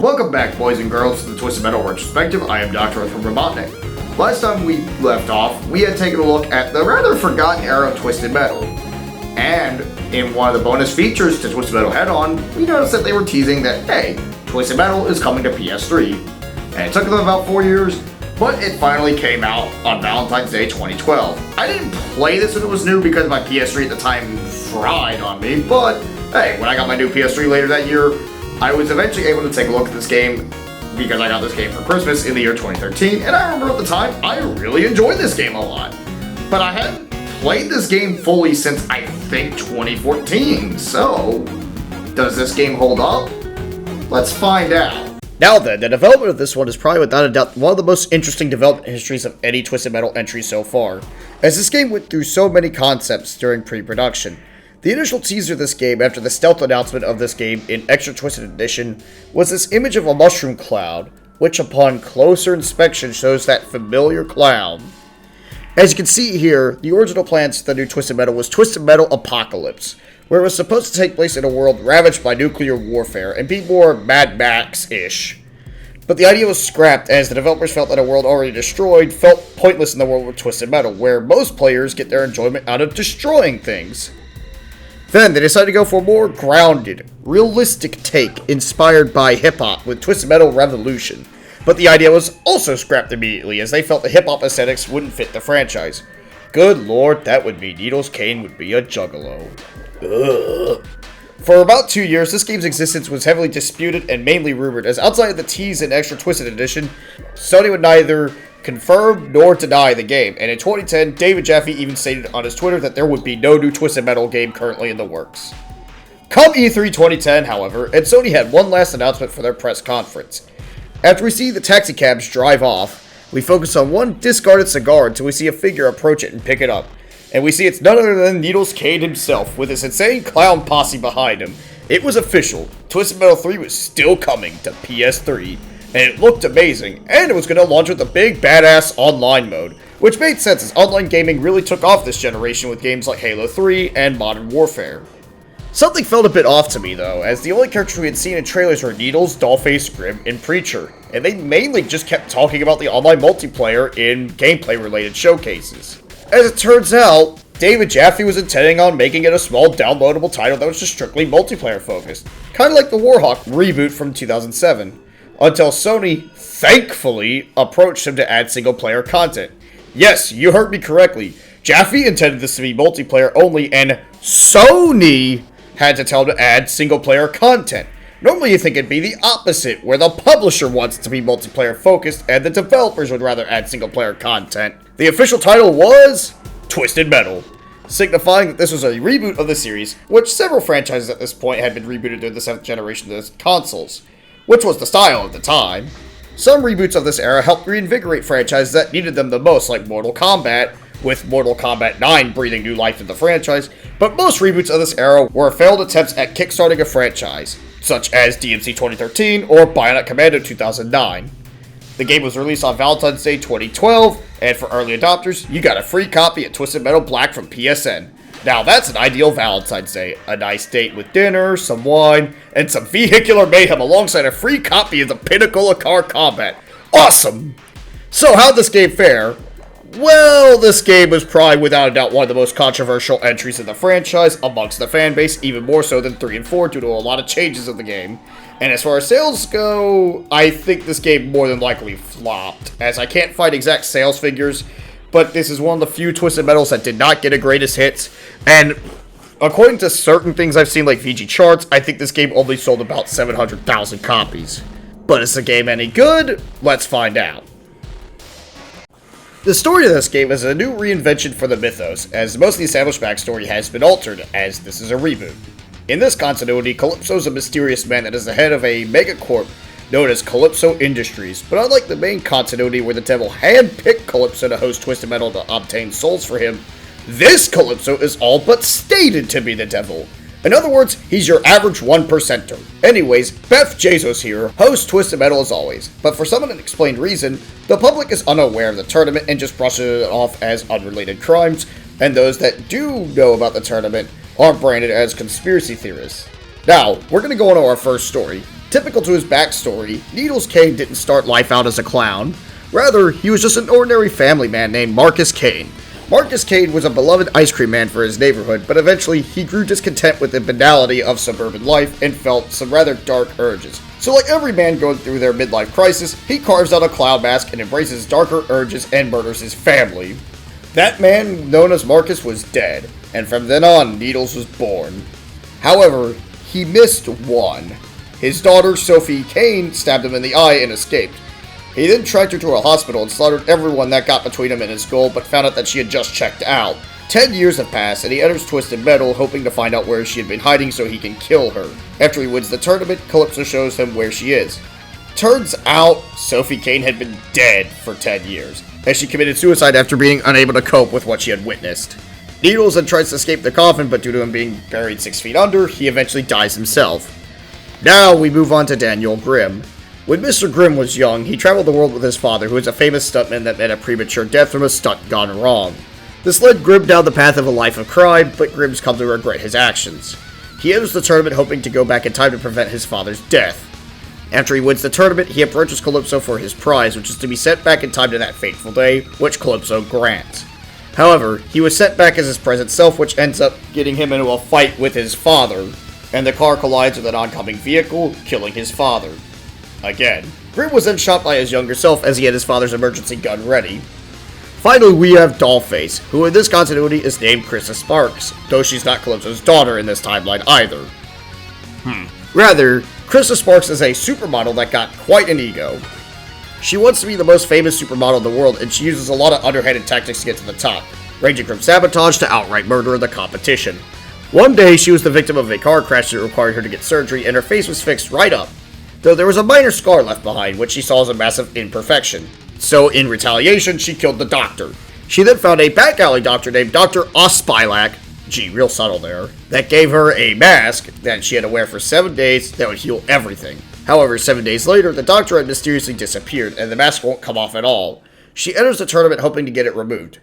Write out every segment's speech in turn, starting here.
Welcome back, boys and girls, to the Twisted Metal Retrospective. I am Dr. Earth from Robotnik. Last time we left off, we had taken a look at the rather forgotten era of Twisted Metal. And in one of the bonus features to Twisted Metal Head-On, we noticed that they were teasing that, hey, Twisted Metal is coming to PS3. And it took them about 4 years, but it finally came out on Valentine's Day 2012. I didn't play this when it was new because my PS3 at the time fried on me, but hey, when I got my new PS3 later that year, I was eventually able to take a look at this game because I got this game for Christmas in the year 2013, and I remember at the time, I really enjoyed this game a lot. But I hadn't played this game fully since, I think, 2014, so does this game hold up? Let's find out. Now then, the development of this one is probably without a doubt one of the most interesting development histories of any Twisted Metal entry so far, as this game went through so many concepts during pre-production. The initial teaser of this game after the stealth announcement of this game in Extra Twisted Edition was this image of a mushroom cloud, which upon closer inspection shows that familiar clown. As you can see here, the original plans for the new Twisted Metal was Twisted Metal Apocalypse, where it was supposed to take place in a world ravaged by nuclear warfare and be more Mad Max-ish. But the idea was scrapped as the developers felt that a world already destroyed felt pointless in the world of Twisted Metal, where most players get their enjoyment out of destroying things. Then they decided to go for a more grounded, realistic take inspired by hip-hop with Twisted Metal Revolution. But the idea was also scrapped immediately as they felt the hip-hop aesthetics wouldn't fit the franchise. Good lord, that would mean Needles Kane would be a juggalo. Ugh. For about 2 years, this game's existence was heavily disputed and mainly rumored, as outside of the tease in Extra Twisted Edition, Sony would neither confirm nor deny the game, and in 2010, David Jaffe even stated on his Twitter that there would be no new Twisted Metal game currently in the works. Come E3 2010, however, and Sony had one last announcement for their press conference. After we see the taxicabs drive off, we focus on one discarded cigar until we see a figure approach it and pick it up. And we see it's none other than Needles Kane himself, with his insane clown posse behind him. It was official. Twisted Metal 3 was still coming to PS3. And it looked amazing, and it was going to launch with a big badass online mode, which made sense as online gaming really took off this generation with games like Halo 3 and Modern Warfare. Something felt a bit off to me though, as the only characters we had seen in trailers were Needles, Dollface, Grim, and Preacher, and they mainly just kept talking about the online multiplayer in gameplay related showcases. As it turns out, David Jaffe was intending on making it a small downloadable title that was just strictly multiplayer focused, kind of like the Warhawk reboot from 2007. Until Sony, thankfully, approached him to add single-player content. Yes, you heard me correctly. Jaffe intended this to be multiplayer only, and Sony had to tell him to add single-player content. Normally you think it'd be the opposite, where the publisher wants it to be multiplayer focused, and the developers would rather add single-player content. The official title was Twisted Metal, signifying that this was a reboot of the series, which several franchises at this point had been rebooted to the 7th generation of the consoles, which was the style at the time. Some reboots of this era helped reinvigorate franchises that needed them the most, like Mortal Kombat, with Mortal Kombat 9 breathing new life into the franchise, but most reboots of this era were failed attempts at kickstarting a franchise, such as DMC 2013 or Bionic Commando 2009. The game was released on Valentine's Day 2012, and for early adopters, you got a free copy of Twisted Metal Black from PSN. Now that's an ideal Valentine's Day. A nice date with dinner, some wine, and some vehicular mayhem alongside a free copy of the pinnacle of car combat. Awesome! So how'd this game fare? Well, this game was probably without a doubt one of the most controversial entries in the franchise amongst the fanbase, even more so than 3 and 4 due to a lot of changes of the game. And as far as sales go, I think this game more than likely flopped, as I can't find exact sales figures, but this is one of the few Twisted Metals that did not get a greatest hits, and according to certain things I've seen like VG charts, I think this game only sold about 700,000 copies. But is the game any good? Let's find out. The story of this game is a new reinvention for the mythos, as most of the established backstory has been altered, as this is a reboot. In this continuity, Calypso is a mysterious man that is the head of a megacorp known as Calypso Industries, but unlike the main continuity where the devil handpicked Calypso to host Twisted Metal to obtain souls for him, this Calypso is all but stated to be the devil. In other words, he's your average 1%er. Anyways, Beth Jesus here hosts Twisted Metal as always, but for some unexplained reason, the public is unaware of the tournament and just brushes it off as unrelated crimes, and those that do know about the tournament are branded as conspiracy theorists. Now, we're going to go into our first story. Typical to his backstory, Needles Kane didn't start life out as a clown. Rather, he was just an ordinary family man named Marcus Kane. Marcus Kane was a beloved ice cream man for his neighborhood, but eventually he grew discontent with the banality of suburban life and felt some rather dark urges. So like every man going through their midlife crisis, he carves out a clown mask and embraces darker urges and murders his family. That man, known as Marcus, was dead, and from then on, Needles was born. However, he missed one. His daughter, Sophie Kane, stabbed him in the eye and escaped. He then tracked her to a hospital and slaughtered everyone that got between him and his goal, but found out that she had just checked out. 10 years have passed, and he enters Twisted Metal, hoping to find out where she had been hiding so he can kill her. After he wins the tournament, Calypso shows him where she is. Turns out, Sophie Kane had been dead for 10 years, as she committed suicide after being unable to cope with what she had witnessed. Needles then tries to escape the coffin, but due to him being buried 6 feet under, he eventually dies himself. Now we move on to Daniel Grimm. When Mr. Grimm was young, he traveled the world with his father, who was a famous stuntman that met a premature death from a stunt gone wrong. This led Grimm down the path of a life of crime, but Grimm's come to regret his actions. He enters the tournament hoping to go back in time to prevent his father's death. After he wins the tournament, he approaches Calypso for his prize, which is to be sent back in time to that fateful day, which Calypso grants. However, he was sent back as his present self, which ends up getting him into a fight with his father, and the car collides with an oncoming vehicle, killing his father. Again. Grimm was then shot by his younger self as he had his father's emergency gun ready. Finally, we have Dollface, who in this continuity is named Krista Sparks, though she's not Calypso's daughter in this timeline either. Rather, Krista Sparks is a supermodel that got quite an ego. She wants to be the most famous supermodel in the world, and she uses a lot of underhanded tactics to get to the top, ranging from sabotage to outright murder in the competition. One day, she was the victim of a car crash that required her to get surgery, and her face was fixed right up, though there was a minor scar left behind, which she saw as a massive imperfection. So, in retaliation, she killed the doctor. She then found a back alley doctor named Dr. Ospilak, gee, real subtle there, that gave her a mask that she had to wear for 7 days that would heal everything. However, 7 days later, the doctor had mysteriously disappeared, and the mask won't come off at all. She enters the tournament hoping to get it removed.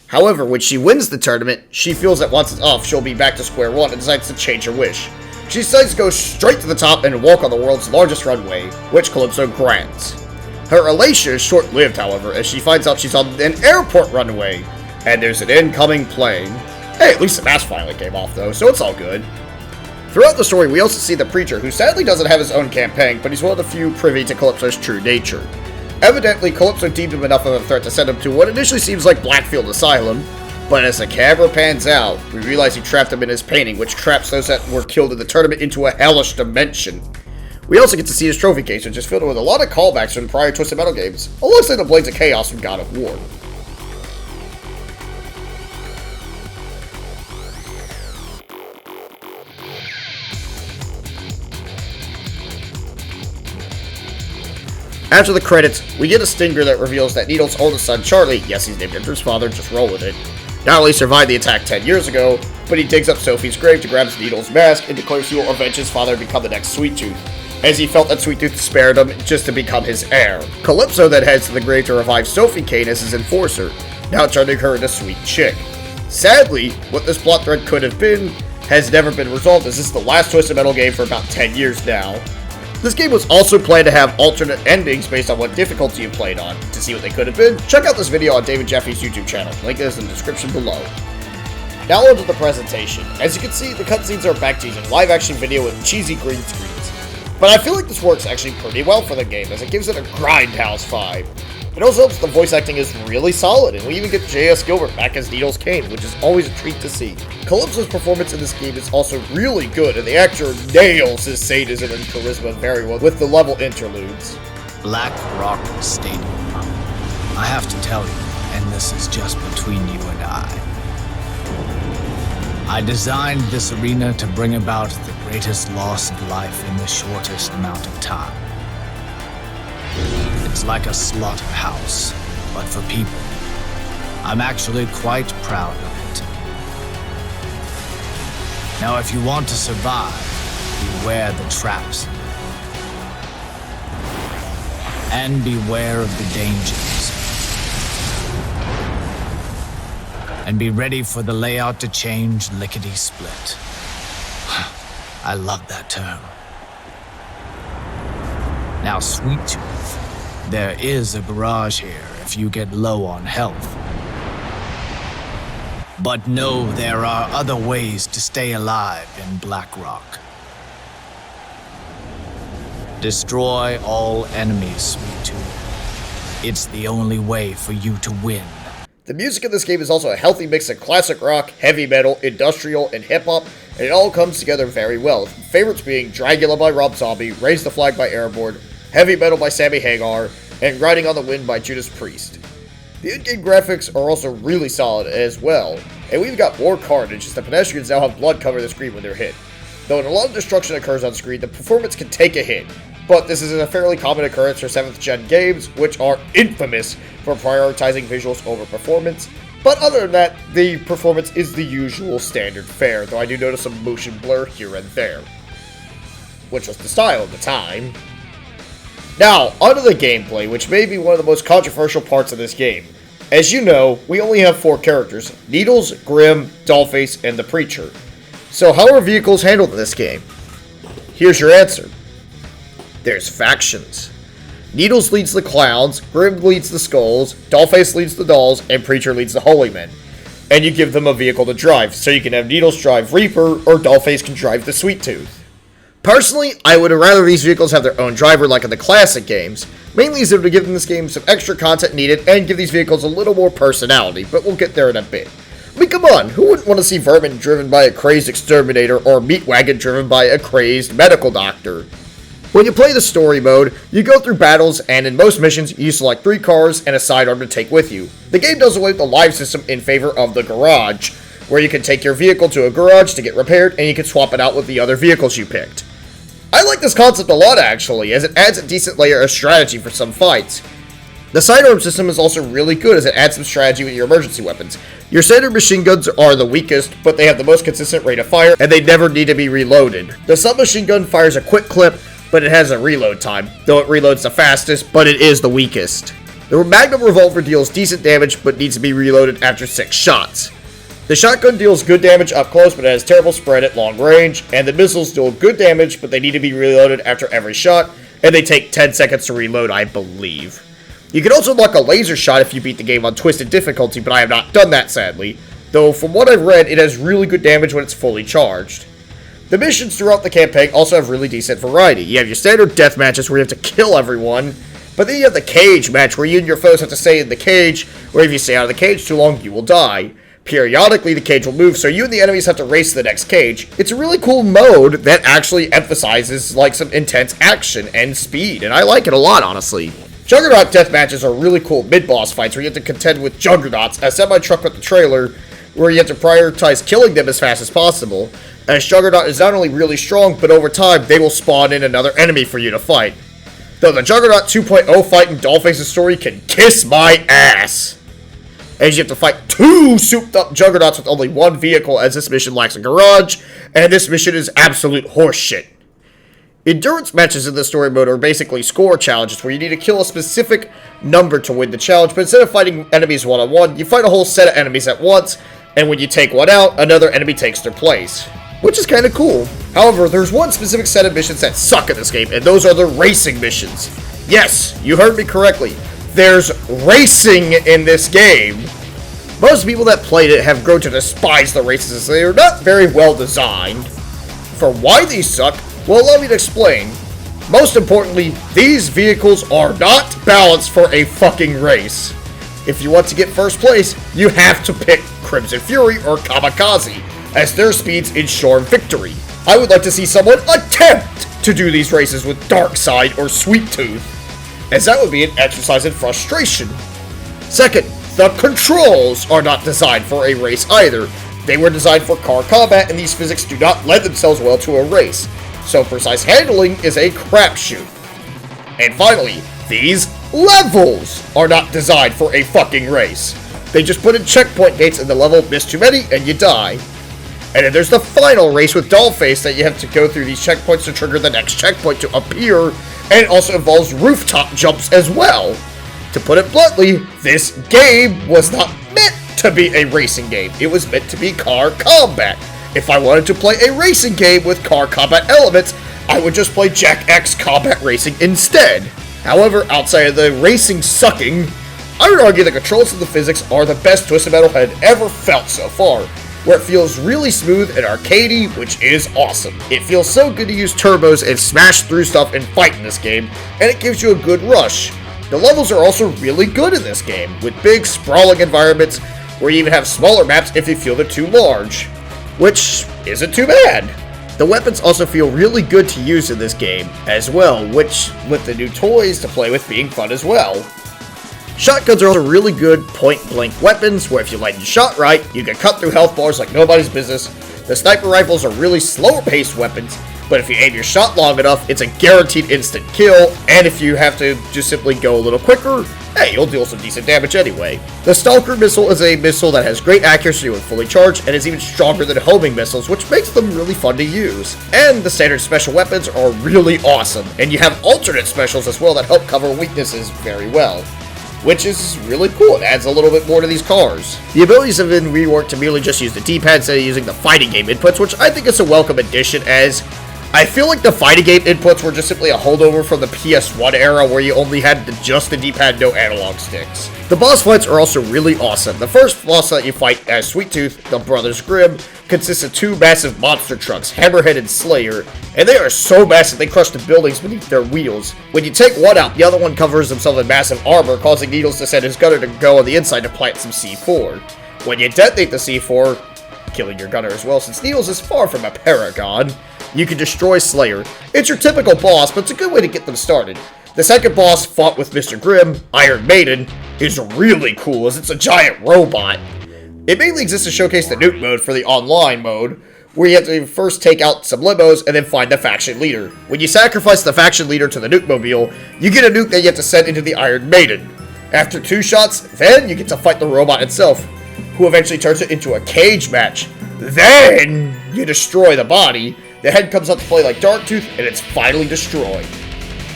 However, when she wins the tournament, she feels that once it's off, she'll be back to square one and decides to change her wish. She decides to go straight to the top and walk on the world's largest runway, which Calypso grants. Her elation is short-lived, however, as she finds out she's on an airport runway, and there's an incoming plane. Hey, at least the mask finally came off, though, so it's all good. Throughout the story, we also see the Preacher, who sadly doesn't have his own campaign, but he's one of the few privy to Calypso's true nature. Evidently, Calypso deemed him enough of a threat to send him to what initially seems like Blackfield Asylum, but as the camera pans out, we realize he trapped him in his painting, which traps those that were killed in the tournament into a hellish dimension. We also get to see his trophy case, which is filled with a lot of callbacks from prior Twisted Metal games, alongside the Blades of Chaos from God of War. After the credits, we get a stinger that reveals that Needles' oldest son, Charlie, yes, he's named after his father, just roll with it, not only survived the attack 10 years ago, but he digs up Sophie's grave to grab Needles' mask and declares he will avenge his father and become the next Sweet Tooth, as he felt that Sweet Tooth spared him just to become his heir. Calypso then heads to the grave to revive Sophie Kane as his enforcer, now turning her into Sweet Chick. Sadly, what this plot thread could have been has never been resolved, as this is the last Twisted Metal game for about 10 years now. This game was also planned to have alternate endings based on what difficulty you played on. To see what they could have been, check out this video on David Jaffe's YouTube channel. Link is in the description below. Now on to the presentation. As you can see, the cutscenes are back to using live action video with cheesy green screens. But I feel like this works actually pretty well for the game, as it gives it a grindhouse vibe. It also helps the voice acting is really solid, and we even get J.S. Gilbert back as Needles Kane, which is always a treat to see. Calypso's performance in this game is also really good, and the actor nails his sadism and charisma very well with the level interludes. Black Rock Stadium. I have to tell you, and this is just between you and I designed this arena to bring about the greatest loss of life in the shortest amount of time. It's like a slaughterhouse, but for people. I'm actually quite proud of it. Now, if you want to survive, beware the traps. And beware of the dangers. And be ready for the layout to change lickety-split. I love that term. Now, Sweet Tooth, there is a garage here if you get low on health. But know there are other ways to stay alive in Black Rock. Destroy all enemies, Sweet Tooth. It's the only way for you to win. The music in this game is also a healthy mix of classic rock, heavy metal, industrial, and hip-hop, and it all comes together very well. Favorites being Dragula by Rob Zombie, Raise the Flag by Airborne, Heavy Metal by Sammy Hagar, and Riding on the Wind by Judas Priest. The in-game graphics are also really solid as well, and we've got more carnage as the pedestrians now have blood cover the screen when they're hit. Though a lot of destruction occurs on screen, the performance can take a hit, but this is a fairly common occurrence for 7th gen games, which are infamous for prioritizing visuals over performance. But other than that, the performance is the usual standard fare, though I do notice some motion blur here and there, which was the style at the time. Now, onto the gameplay, which may be one of the most controversial parts of this game. As you know, we only have 4 characters: Needles, Grim, Dollface, and the Preacher. So how are vehicles handled in this game? Here's your answer. There's factions. Needles leads the Clowns, Grim leads the Skulls, Dollface leads the Dolls, and Preacher leads the Holy Men. And you give them a vehicle to drive, so you can have Needles drive Reaper, or Dollface can drive the Sweet Tooth. Personally, I would rather these vehicles have their own driver like in the classic games, mainly so to give them this game some extra content needed and give these vehicles a little more personality, but we'll get there in a bit. I mean, come on, who wouldn't want to see Vermin driven by a crazed exterminator or Meat Wagon driven by a crazed medical doctor? When you play the story mode, you go through battles, and in most missions, you select 3 cars and a sidearm to take with you. The game does away with the live system in favor of the garage, where you can take your vehicle to a garage to get repaired, and you can swap it out with the other vehicles you picked. I like this concept a lot, actually, as it adds a decent layer of strategy for some fights. The sidearm system is also really good, as it adds some strategy with your emergency weapons. Your standard machine guns are the weakest, but they have the most consistent rate of fire, and they never need to be reloaded. The submachine gun fires a quick clip, but it has a reload time, though it reloads the fastest, but it is the weakest. The Magnum Revolver deals decent damage, but needs to be reloaded after 6 shots. The shotgun deals good damage up close, but it has terrible spread at long range, and the missiles deal good damage, but they need to be reloaded after every shot, and they take 10 seconds to reload, I believe. You can also unlock a laser shot if you beat the game on Twisted difficulty, but I have not done that, sadly, though from what I've read, it has really good damage when it's fully charged. The missions throughout the campaign also have really decent variety. You have your standard death matches where you have to kill everyone, but then you have the cage match where you and your foes have to stay in the cage, where if you stay out of the cage too long, you will die. Periodically, the cage will move, so you and the enemies have to race to the next cage. It's a really cool mode that actually emphasizes like some intense action and speed, and I like it a lot, honestly. Juggernaut death matches are really cool mid-boss fights where you have to contend with Juggernauts, a semi-truck with the trailer, where you have to prioritize killing them as fast as possible, as Juggernaut is not only really strong, but over time, they will spawn in another enemy for you to fight. Though the Juggernaut 2.0 fight in Dollface's story can kiss my ass, as you have to fight 2 souped-up Juggernauts with only 1 vehicle, as this mission lacks a garage, and this mission is absolute horseshit. Endurance matches in the story mode are basically score challenges where you need to kill a specific number to win the challenge, but instead of fighting enemies one-on-one, you fight a whole set of enemies at once, and when you take one out, another enemy takes their place, which is kind of cool. However, there's one specific set of missions that suck in this game, and those are the racing missions. Yes, you heard me correctly. There's racing in this game. Most people that played it have grown to despise the races as they are not very well designed. For why these suck, well, allow me to explain. Most importantly, these vehicles are not balanced for a fucking race. If you want to get first place, you have to pick Crimson Fury or Kamikaze, as their speeds ensure victory. I would like to see someone attempt to do these races with Darkseid or Sweet Tooth, as that would be an exercise in frustration. Second, the controls are not designed for a race either. They were designed for car combat, and these physics do not lend themselves well to a race, so precise handling is a crapshoot. And finally, these levels are not designed for a fucking race. They just put in checkpoint gates in the level, miss too many, and you die. And then there's the final race with Dollface that you have to go through these checkpoints to trigger the next checkpoint to appear, and it also involves rooftop jumps as well. To put it bluntly, this game was not meant to be a racing game. It was meant to be car combat. If I wanted to play a racing game with car combat elements, I would just play Jack X Combat Racing instead. However, outside of the racing sucking, I would argue the controls and the physics are the best Twisted Metal had ever felt so far, where it feels really smooth and arcadey, which is awesome. It feels so good to use turbos and smash through stuff and fight in this game, and it gives you a good rush. The levels are also really good in this game, with big, sprawling environments, where you even have smaller maps if you feel they're too large, which isn't too bad. The weapons also feel really good to use in this game as well, which, with the new toys to play with, being fun as well. Shotguns are also really good point-blank weapons, where if you land your shot right, you can cut through health bars like nobody's business. The sniper rifles are really slower-paced weapons, but if you aim your shot long enough, it's a guaranteed instant kill, and if you have to just simply go a little quicker, hey, you'll deal some decent damage anyway. The Stalker missile is a missile that has great accuracy when fully charged, and is even stronger than homing missiles, which makes them really fun to use. And the standard special weapons are really awesome, and you have alternate specials as well that help cover weaknesses very well, which is really cool. It adds a little bit more to these cars. The abilities have been reworked to merely just use the D-pad instead of using the fighting game inputs, which I think is a welcome addition, as I feel like the fighting game inputs were just simply a holdover from the PS1 era where you only had just the D-pad, no analog sticks. The boss fights are also really awesome. The first boss that you fight as Sweet Tooth, the Brothers Grimm, consists of two massive monster trucks, Hammerhead and Slayer, and they are so massive they crush the buildings beneath their wheels. When you take one out, the other one covers himself in massive armor, causing Needles to send his gunner to go on the inside to plant some C4. When you detonate the C4, killing your gunner as well, since Needles is far from a paragon, you can destroy Slayer. It's your typical boss, but it's a good way to get them started. The second boss, fought with Mr. Grimm, Iron Maiden, is really cool as it's a giant robot. It mainly exists to showcase the nuke mode for the online mode, where you have to first take out some limos and then find the faction leader. When you sacrifice the faction leader to the nuke mobile, you get a nuke that you have to send into the Iron Maiden. After 2 shots, then you get to fight the robot itself, who eventually turns it into a cage match. Then you destroy the body. The head comes out to play like Darktooth, and it's finally destroyed.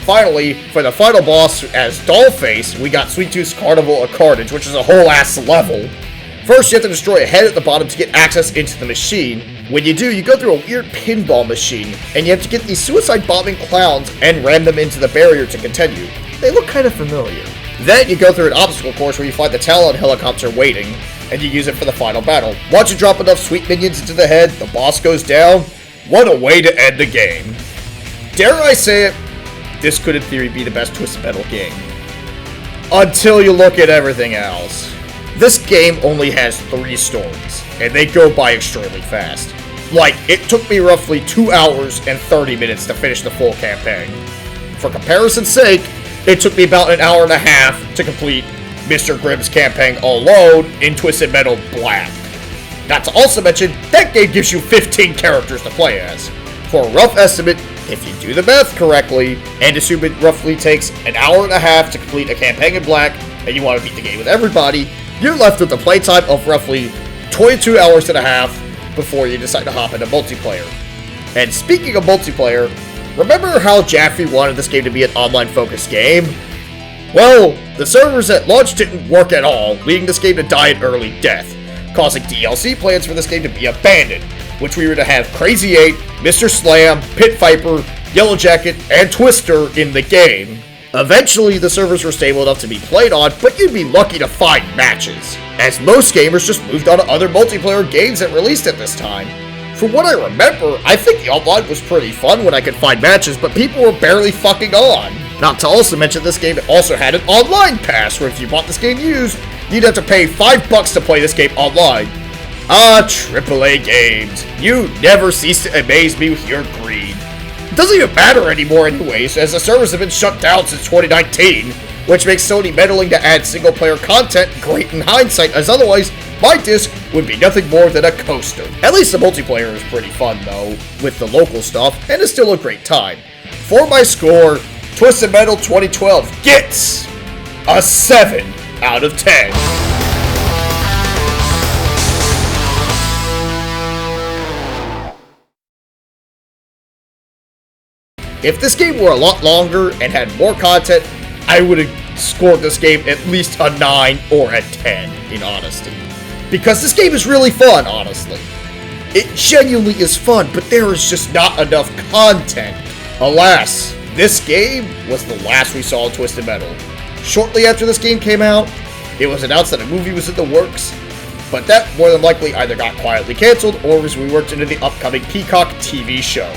Finally, for the final boss as Dollface, we got Sweet Tooth's Carnival of Carnage, which is a whole ass level. First, you have to destroy a head at the bottom to get access into the machine. When you do, you go through a weird pinball machine, and you have to get these suicide bombing clowns and ram them into the barrier to continue. They look kind of familiar. Then you go through an obstacle course where you find the Talon helicopter waiting, and you use it for the final battle. Once you drop enough sweet minions into the head, the boss goes down. What a way to end the game. Dare I say it, this could in theory be the best Twisted Metal game. Until you look at everything else. This game only has 3 stories, and they go by extremely fast. Like, it took me roughly 2 hours and 30 minutes to finish the full campaign. For comparison's sake, it took me about an hour and a half to complete Mr. Grimm's campaign alone in Twisted Metal Black. Not to also mention, that game gives you 15 characters to play as. For a rough estimate, if you do the math correctly, and assume it roughly takes an hour and a half to complete a campaign in Black, and you want to beat the game with everybody, you're left with a playtime of roughly 22 hours and a half before you decide to hop into multiplayer. And speaking of multiplayer, remember how Jaffe wanted this game to be an online-focused game? Well, the servers at launch didn't work at all, leading this game to die an early death, causing DLC plans for this game to be abandoned, which we were to have Crazy 8, Mr. Slam, Pit Viper, Yellow Jacket, and Twister in the game. Eventually, the servers were stable enough to be played on, but you'd be lucky to find matches, as most gamers just moved on to other multiplayer games that released at this time. From what I remember, I think the online was pretty fun when I could find matches, but people were barely fucking on. Not to also mention this game also had an online pass, where if you bought this game used, you'd have to pay $5 to play this game online. Ah, AAA games. You never cease to amaze me with your greed. It doesn't even matter anymore anyways, as the servers have been shut down since 2019, which makes Sony meddling to add single-player content great in hindsight, as otherwise, my disc would be nothing more than a coaster. At least the multiplayer is pretty fun, though, with the local stuff, and is still a great time. For my score, Twisted Metal 2012 gets a 7 out of 10. If this game were a lot longer and had more content, I would have scored this game at least a 9 or a 10, in honesty. Because this game is really fun, honestly. It genuinely is fun, but there is just not enough content. Alas, this game was the last we saw of Twisted Metal. Shortly after this game came out, it was announced that a movie was in the works, but that more than likely either got quietly cancelled or was reworked into the upcoming Peacock TV show.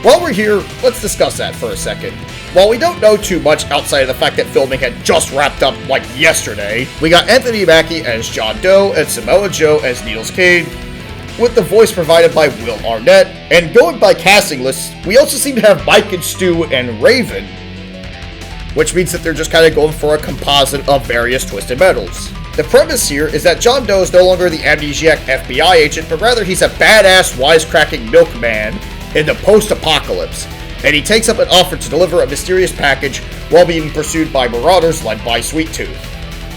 While we're here, let's discuss that for a second. While we don't know too much outside of the fact that filming had just wrapped up like yesterday, we got Anthony Mackie as John Doe and Samoa Joe as Needles Cade, with the voice provided by Will Arnett, and going by casting lists, we also seem to have Mike and Stu and Raven, which means that they're just kind of going for a composite of various Twisted Metals. The premise here is that John Doe is no longer the amnesiac FBI agent, but rather he's a badass, wisecracking milkman in the post-apocalypse, and he takes up an offer to deliver a mysterious package while being pursued by marauders led by Sweet Tooth.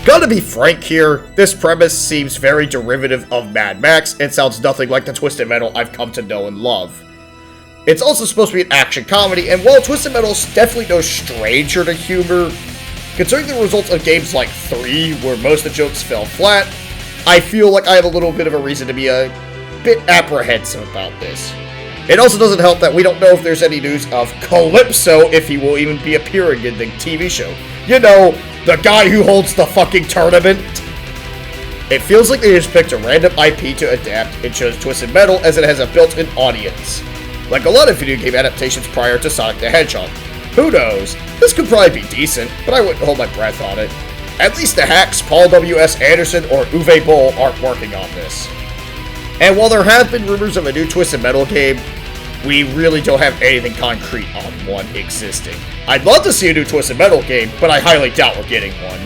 Gotta be frank here, this premise seems very derivative of Mad Max and sounds nothing like the Twisted Metal I've come to know and love. It's also supposed to be an action comedy, and while Twisted Metal is definitely no stranger to humor, considering the results of games like 3, where most of the jokes fell flat, I feel like I have a little bit of a reason to be a bit apprehensive about this. It also doesn't help that we don't know if there's any news of Calypso, if he will even be appearing in the TV show. You know, the guy who holds the fucking tournament. It feels like they just picked a random IP to adapt and chose Twisted Metal as it has a built-in audience, like a lot of video game adaptations prior to Sonic the Hedgehog. Who knows? This could probably be decent, but I wouldn't hold my breath on it. At least the hacks Paul W.S. Anderson or Uwe Boll aren't working on this. And while there have been rumors of a new Twisted Metal game, we really don't have anything concrete on one existing. I'd love to see a new Twisted Metal game, but I highly doubt we're getting one.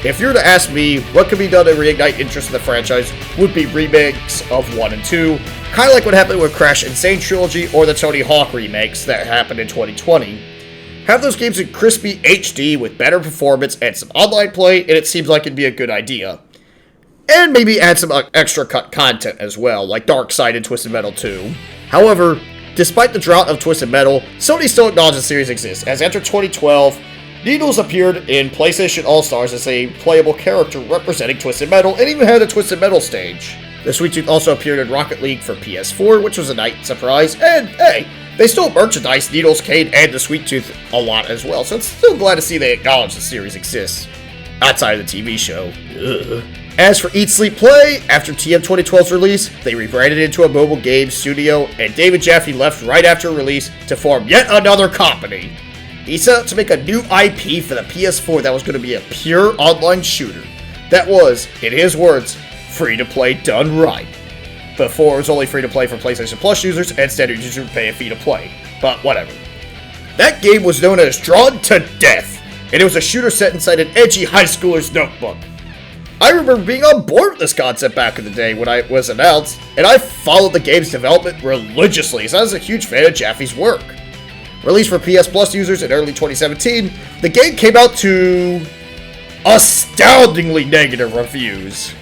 If you were to ask me what could be done to reignite interest in the franchise, would be remakes of 1 and 2, kind of like what happened with Crash Insane Trilogy or the Tony Hawk remakes that happened in 2020. Have those games in crispy HD with better performance and some online play, and it seems like it'd be a good idea. And maybe add some extra cut content as well, like Dark Side and Twisted Metal 2. However, despite the drought of Twisted Metal, Sony still acknowledges the series exists, as after 2012, Needles appeared in PlayStation All-Stars as a playable character representing Twisted Metal, and even had a Twisted Metal stage. The Sweet Tooth also appeared in Rocket League for PS4, which was a nice surprise, and hey, they still merchandise Needles, Cade, and the Sweet Tooth a lot as well, so it's still glad to see they acknowledge the series exists, outside of the TV show. Ugh. As for Eat, Sleep, Play, after TM 2012's release, they rebranded it into a mobile game studio, and David Jaffe left right after release to form yet another company. He set out to make a new IP for the PS4 that was going to be a pure online shooter. That was, in his words, free-to-play done right. Before, it was only free-to-play for PlayStation Plus users, and standard users would pay a fee to play. But whatever. That game was known as Drawn to Death, and it was a shooter set inside an edgy high schooler's notebook. I remember being on board with this concept back in the day when it was announced, and I followed the game's development religiously, as I was a huge fan of Jaffe's work. Released for PS Plus users in early 2017, the game came out to astoundingly negative reviews.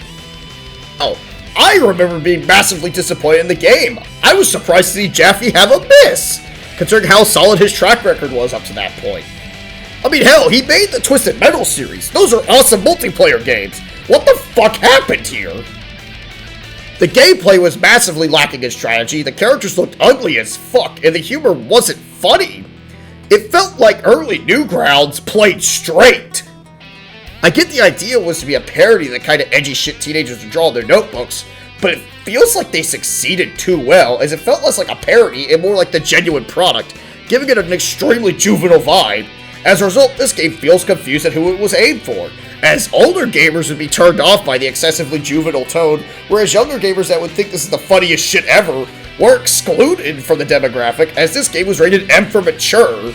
Oh, I remember being massively disappointed in the game. I was surprised to see Jaffe have a miss, considering how solid his track record was up to that point. I mean, hell, he made the Twisted Metal series. Those are awesome multiplayer games. What the fuck happened here? The gameplay was massively lacking in strategy, the characters looked ugly as fuck, and the humor wasn't funny. It felt like early Newgrounds played straight. I get the idea was to be a parody of the kind of edgy shit teenagers would draw in their notebooks, but it feels like they succeeded too well, as it felt less like a parody and more like the genuine product, giving it an extremely juvenile vibe. As a result, this game feels confused at who it was aimed for, as older gamers would be turned off by the excessively juvenile tone, whereas younger gamers that would think this is the funniest shit ever were excluded from the demographic, as this game was rated M for mature.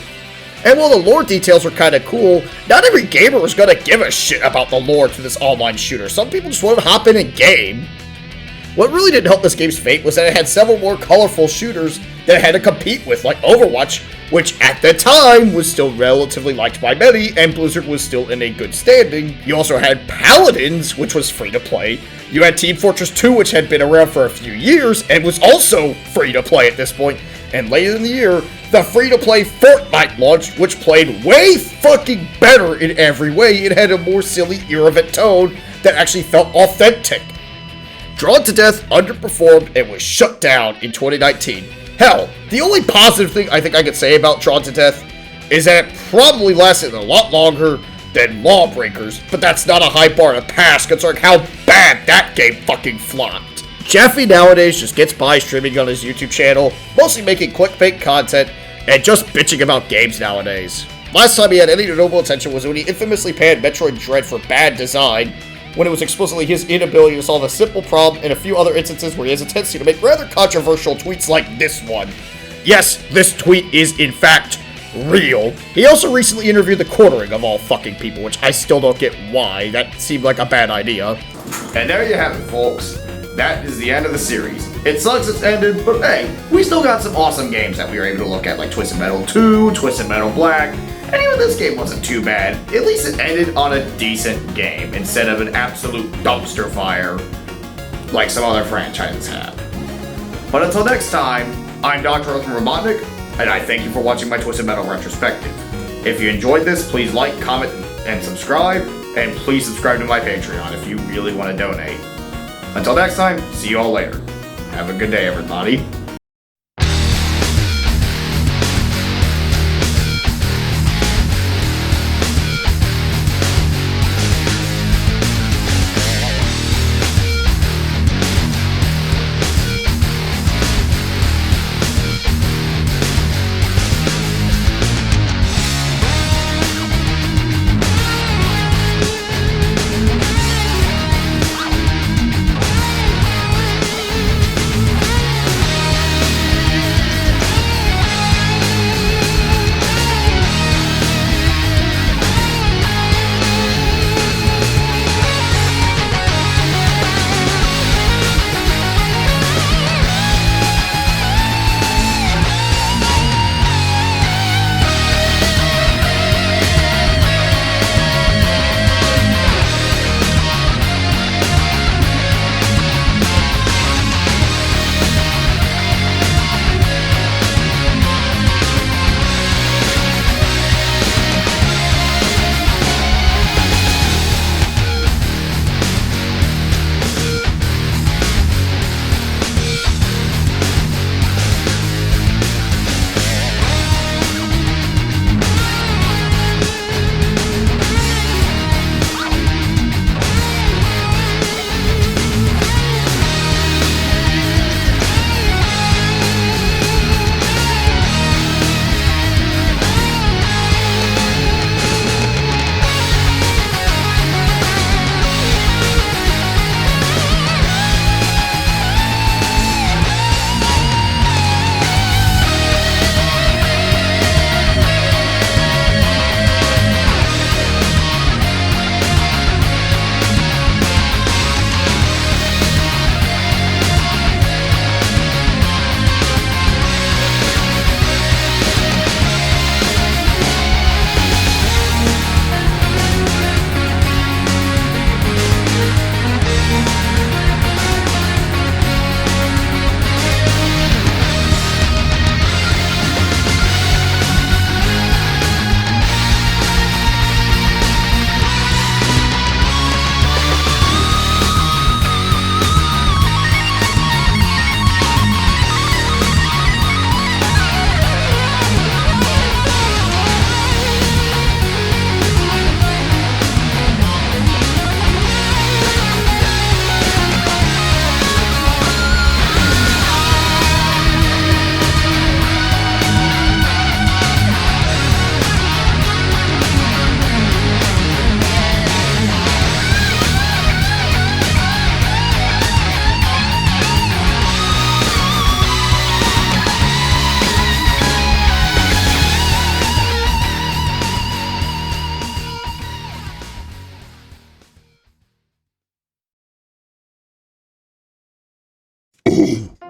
And while the lore details were kinda cool, not every gamer was gonna give a shit about the lore to this online shooter. Some people just wanted to hop in and game. What really didn't help this game's fate was that it had several more colorful shooters that it had to compete with, like Overwatch, which at the time was still relatively liked by many, and Blizzard was still in a good standing. You also had Paladins, which was free to play. You had Team Fortress 2, which had been around for a few years, and was also free to play at this point. And later in the year, the free-to-play Fortnite launched, which played way fucking better in every way. It had a more silly, irreverent tone that actually felt authentic. Drawn to Death underperformed and was shut down in 2019. Hell, the only positive thing I think I could say about Drawn to Death is that it probably lasted a lot longer than Lawbreakers, but that's not a high bar to pass considering how bad that game fucking flopped. Jaffe nowadays just gets by streaming on his YouTube channel, mostly making clickbait content, and just bitching about games nowadays. Last time he had any notable attention was when he infamously panned Metroid Dread for bad design, when it was explicitly his inability to solve a simple problem, and a few other instances where he has a tendency to make rather controversial tweets like this one. Yes, this tweet is in fact real. He also recently interviewed the Quartering of all fucking people, which I still don't get why. That seemed like a bad idea. And there you have it, folks. That is the end of the series. It sucks it's ended, but hey, we still got some awesome games that we were able to look at, like Twisted Metal 2, Twisted Metal Black, and even this game wasn't too bad. At least it ended on a decent game, instead of an absolute dumpster fire like some other franchises have. But until next time, I'm Dr. Robotnik, and I thank you for watching my Twisted Metal retrospective. If you enjoyed this, please like, comment, and subscribe, and please subscribe to my Patreon if you really want to donate. Until next time, see you all later. Have a good day, everybody.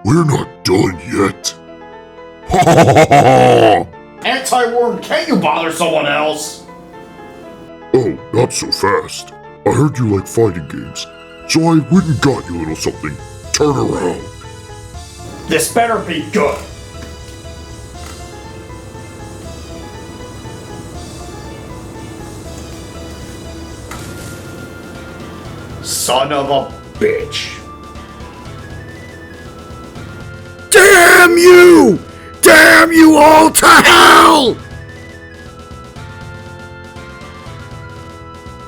We're not done yet. Ha ha ha ha ha! Anti-worm, can't you bother someone else? Oh, not so fast. I heard you like fighting games, so I went and got you a little something. Turn around. This better be good. Son of a bitch. Damn Damn you! Damn you all to hell!